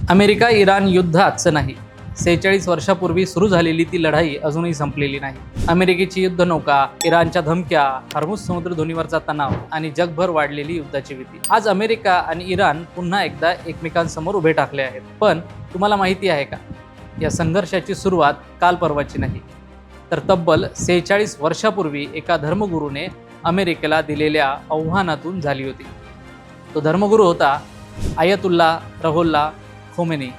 America Iran युद्ध आजचं नाही. 46 वर्षापूर्वी सुरू झालेली ती लढाई अजूनही संपलेली नाही. अमेरिकेची युद्ध नौका, इराणच्या धमक्या, हॉर्मुझ समुद्रधुनीवरचा तणाव आणि जगभर वाढलेली युद्धाची भीती. आज अमेरिका आणि इराण पुन्हा एकदा एकमेकांसमोर उभे ठाकले आहेत. पण तुम्हाला माहिती आहे का, या संघर्षाची सुरुवात काल परवाची नाही, तर तब्बल 46 वर्षापूर्वी एका धर्मगुरूने अमेरिकेला दिलेल्या आव्हानातून झाली होती. तो धर्मगुरू होता आयतुल्ला रहोल्ला खोमेनी,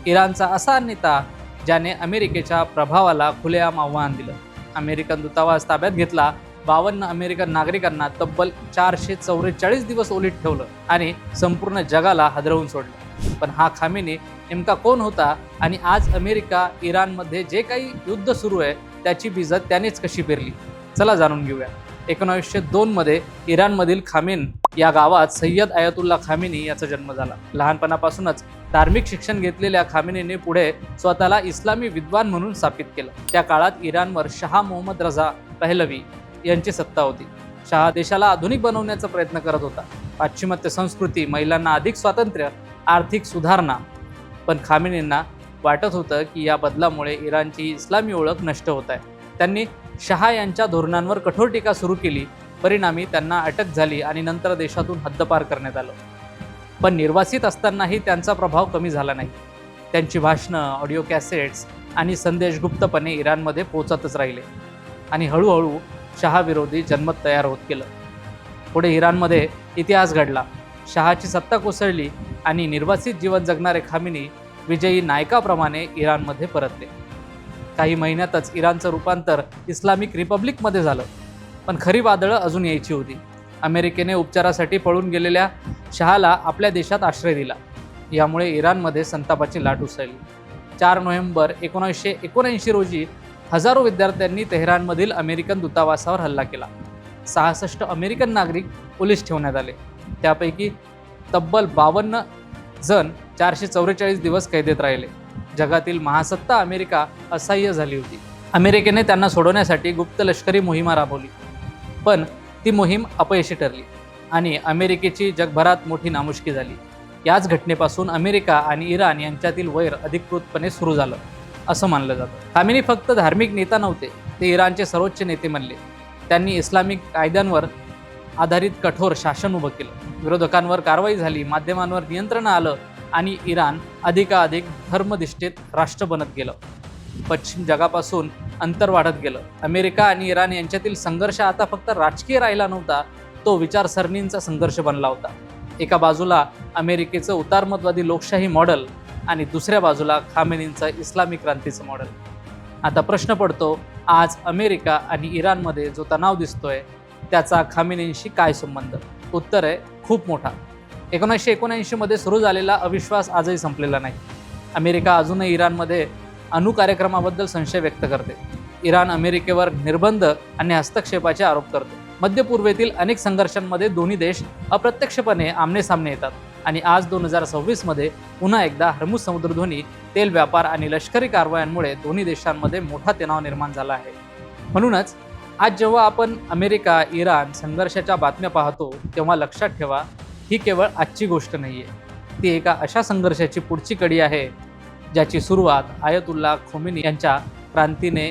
इराणचा असा नेता ज्याने अमेरिकेच्या प्रभावाला खुलेआम आव्हान दिलं. अमेरिकन दूतावास ताब्यात घेतला, 52 अमेरिकन नागरिकांना तब्बल 444 दिवस ओलीत ठेवलं आणि संपूर्ण जगाला हादरवून सोडलं. पण हा खामेनी नेमका कोण होता आणि आज अमेरिका इराणमध्ये जे काही युद्ध सुरू आहे त्याची बीजं त्यानेच कशी पेरली? चला जाणून घेऊया. 1902 मध्ये इराणमधील खामेन या गावात सय्यद आयतुल्ला खामेनी याचा जन्म झाला. लहानपणापासूनच धार्मिक शिक्षण घेतलेल्या खामेनीने पुढे स्वतःला इस्लामी विद्वान म्हणून स्थापित केलं. त्या काळात इराणवर शाह मोहम्मद रजा पहलवी यांची सत्ता होती. शाह देशाला आधुनिक बनवण्याचा प्रयत्न करत होता. पाश्चिमात्य संस्कृती, महिलांना अधिक स्वातंत्र्य, आर्थिक सुधारणा. पण खामेनींना वाटत होतं की या बदलामुळे इराणची इस्लामी ओळख नष्ट होत आहे. त्यांनी शहा यांच्या धोरणांवर कठोर टीका सुरू केली. परिणामी त्यांना अटक झाली आणि नंतर देशातून हद्दपार करण्यात आलं. पण निर्वासित असतानाही त्यांचा प्रभाव कमी झाला नाही. त्यांची भाषणं, ऑडिओ कॅसेट्स आणि संदेश गुप्तपणे इराणमध्ये पोहोचतच राहिले आणि हळूहळू शहाविरोधी जनमत तयार होत गेलं. पुढे इराणमध्ये इतिहास घडला. शहाची सत्ता कोसळली आणि निर्वासित जीवन जगणारे खामेनी विजयी नायकाप्रमाणे इराणमध्ये परतले. काही महिन्यातच इराणचं रूपांतर इस्लामिक रिपब्लिकमध्ये झालं. पण खरी वादळं अजून यायची होती. अमेरिकेने उपचारासाठी पळून गेलेल्या शहाला आपल्या देशात आश्रय दिला. यामुळे इराणमध्ये संतापाची लाट उसळली. 4 नोव्हेंबर 1979 रोजी हजारो विद्यार्थ्यांनी तेहरानमधील अमेरिकन दूतावासावर हल्ला केला. 66 अमेरिकन नागरिक पोलीस ठेवण्यात आले. त्यापैकी तब्बल 52 जण 444 दिवस कैदेत राहिले. जगातील महासत्ता अमेरिका असह्य झाली होती. अमेरिकेने त्यांना सोडवण्यासाठी गुप्त लष्करी मोहिमा राबवली. पण ती मोहीम अपयशी ठरली आणि अमेरिकेची जगभरात मोठी नामुष्की झाली. याच घटनेपासून अमेरिका आणि इराण यांच्यातील वैर अधिकृतपणे सुरू झालं असं मानलं जातं. खामेनी फक्त धार्मिक नेता नव्हते, ते इराणचे सर्वोच्च नेते बनले. त्यांनी इस्लामिक कायद्यांवर आधारित कठोर शासन उभं केलं. विरोधकांवर कारवाई झाली, माध्यमांवर नियंत्रण आलं आणि इराण अधिकाधिक धर्मनिष्ठित राष्ट्र बनत गेलं. पश्चिम जगापासून अंतर वाढत गेलं. अमेरिका आणि इराण यांच्यातील संघर्ष आता फक्त राजकीय राहिला नव्हता, तो विचारसरणींचा संघर्ष बनला होता. एका बाजूला अमेरिकेचं उदारमतवादी लोकशाही मॉडेल आणि दुसऱ्या बाजूला खामेनींचं इस्लामिक क्रांतीचं मॉडेल. आता प्रश्न पडतो, आज अमेरिका आणि इराणमध्ये जो तणाव दिसतोय त्याचा खामेनींशी काय संबंध? उत्तर आहे खूप मोठा. 1979 मध्ये सुरू झालेला अविश्वास आजही संपलेला नाही. अमेरिका अजूनही इराणमध्ये अणु कार्यक्रमाबद्दल संशय व्यक्त करते. इराण अमेरिकेवर निर्बंध आणि हस्तक्षेपाचे आरोप करतो. मध्य पूर्वेतील अनेक संघर्षांमध्ये दोन्ही देश अप्रत्यक्षपणे आमनेसामने येतात आणि आज 2026 मध्ये पुन्हा एकदा हॉर्मुझ समुद्रधुनी, तेल व्यापार आणि लष्करी कारवायांमुळे दोन्ही देशांमध्ये मोठा तणाव निर्माण झाला आहे. म्हणूनच आज जेव्हा आपण अमेरिका इराण संघर्षाच्या बातम्या पाहतो तेव्हा लक्षात ठेवा, ही केवळ आजची गोष्ट नाही आहे. ती एका अशा संघर्षाची पुढची कडी आहे ज्याची सुरुवात आयतुल्ला खोमेनी यांच्या क्रांतीने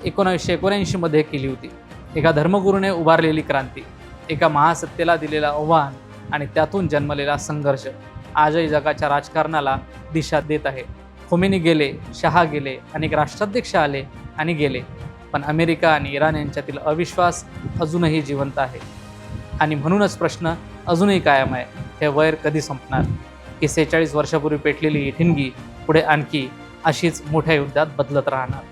1979 मध्ये केली होती. एका धर्मगुरूने उभारलेली क्रांती, एका महासत्तेला दिलेलं आव्हान आणि त्यातून जन्मलेला संघर्ष आजही जगाच्या राजकारणाला दिशा देत आहे. खोमेनी गेले, शहा गेले, अनेक राष्ट्राध्यक्ष आले आणि गेले, पण अमेरिका आणि इराण यांच्यातील अविश्वास अजूनही जिवंत आहे. आणि म्हणूनच प्रश्न अजूनही कायम आहे, हे वैर कधी संपणार? की 46 वर्षापूर्वी पेटलेली ही ठिणगी पुढे आणखी अशीच मोठ्या युद्धात बदलत राहणार?